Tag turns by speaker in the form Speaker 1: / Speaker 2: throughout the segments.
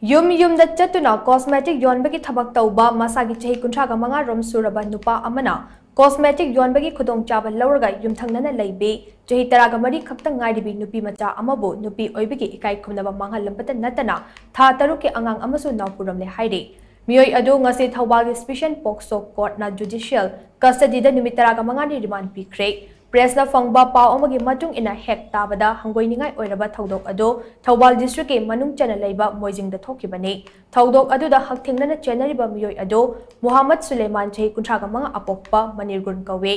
Speaker 1: Yumda chattuna Cosmetic Yonbagi thabak touba masagi chahi kuntraga mangarom suraba nupa amana Cosmetic Yonbagi Khudongchaba Louraga yumthangnana laibe chahi taraga mari khakta ngairibi Nupimacha amabu nupi oibigi Ikai Khumnaba manghalambikhre natana tha taruki angang amasu naupuramle haire Miyoi adu ngasi thawbagi special pokso court na judicial custody da numit taraga mangani remand pikre Press na fangba pao amagi matung ina hek tabada hangoi ningai oiraba thaudok ado Thawbal district ke manung chana laiba moijing da thokibane thaudok adu da hakthengna chenariba miyoi ado Muhammad Suleiman chahi kuntraga manga apokpa manirgun kawe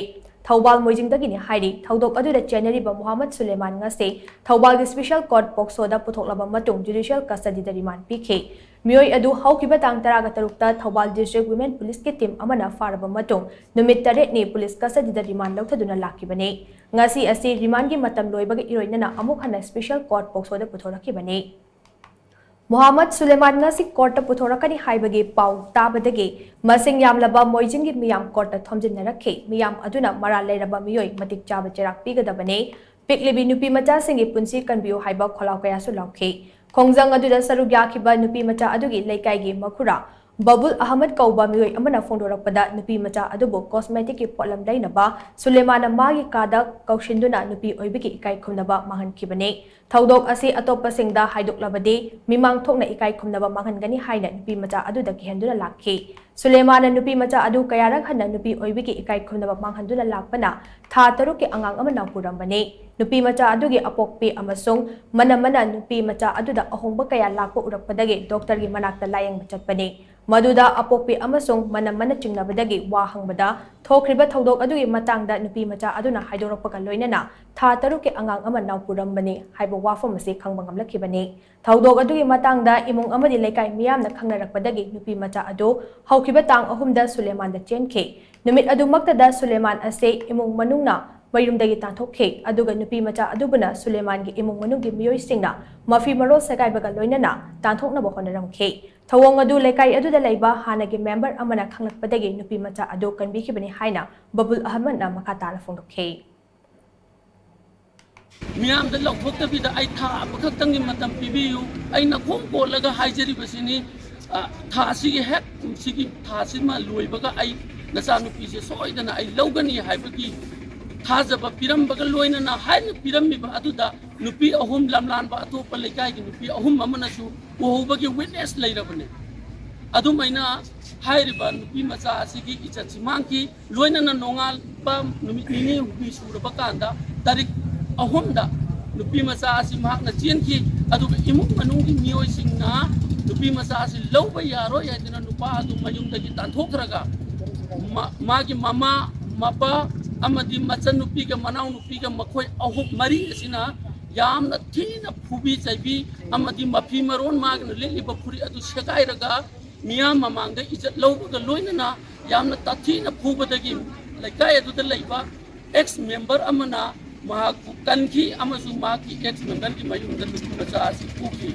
Speaker 1: Thawbal moijing da gini hairi thaudok adu da chenariba Muhammad Suleiman ngase Thawbal special court pokso da puthoklaba matung judicial custody da remand pikhe Miyoi adu haukiba tang taraga tarukta Thawbal district women police ke team amana faraba matung numit taret ni police custody da remand lauthaduna lakibane ngasi asi remand gi matam loibagi iroinana amuk hana special court pokso da puthorakibane Muhammad Suleiman ngasi court da puthorakani haibagi pau tabadagi masing yamlaba moijing gi miyam court da thomjinnarakhe miyam aduna mara leiraba miyoi matik chaba cherak pigadabane piklibi Nupimacha singi punsi kanbiu haiba kholau kaya su laukhe Khongjang aduda saruk yakhiba Nupimacha adugi leikaigi makhura Babul Ahmad kauba miyoi amana phongdorakpada Nupimacha adubu cosmetic ki potlam lainaba Suleiman magi kada kaushinduna nupi oibigi Ikai Khumnaba manghankibane thaudok asi atoppa singda haidoklabade mimang thokna Ikai Khumnaba manghangani haina Nupimacha aduda kihenduna lakhe Suleiman Nupimacha adu kayarak hanna nupi oibigi Ikai Khumnaba manghanduna lakpana tha taruki angang amana purambane Nupimacha adugi apokpi amasung manamana Nupimacha aduda ahongba kaya lakpa urakpadagi doctor gi manakta layang chatpane Maduda apokpi amasung manamana chingnabadagi wa hangbada thokriba thaudok adugi matangda Nupimacha aduna haidorakpaka loinana tha taruki angang ama naupurambane haiba wafam ase khangba ngamlakhibane thaudok adugi matangda imung amadi leikai miyamna khangnarakpadagi Nupimacha adu haukiba tang ahumda Suleiman da chenkhe numit adumakta da Suleiman ase imung manungna Mayumdagi tanthokhe aduga Nupimacha adubuna Suleiman gi imung manunggi miyoi singna mafi maro sakaibaga loinana tanthoknaba honaramkhe Thawong adu lekai aduda laiba hanagi member amana khanglakpadagi Nupimacha adu kanbikhibani haina Babul Ahmad na makatala phongdokhe
Speaker 2: Miyam da laukthoktabida ai tha amakhaktanggi matam pibiyu aina khomkolaga haijaribasini tha asigi hek sigi tha sima loibaga ai nacha nupi se soidana ai laugani haibagi Thazaba pirambaga loinana haina piramiba aduda nupi ahum lamlanba atopa lekai gi nupi ahum amanasu uhubagi witness leirabane adumaina hairiba Nupimacha asigi ichachimangki loinana nongal ba numit nini hubi suraba kanda tarik ahumda Nupimacha asi mahakna chienki aduga imuk manungi miyoi singna Nupimacha asi lauba yaro yaidina nupa adu mayumdagi tanthokraga magi mama mapa amadi machan nupi ga manau nupi ga makhoi ahum mari asina yamna thina phubi chaibi amadi mafi maron magna leliba phuri adu sekairaga miyam mamangda ijat lawga loinana yamna tathina phubadagi laikai adu da laiba ex member amana mahak kanki amasu maki ex member ki mayum da Nupimacha asi phuki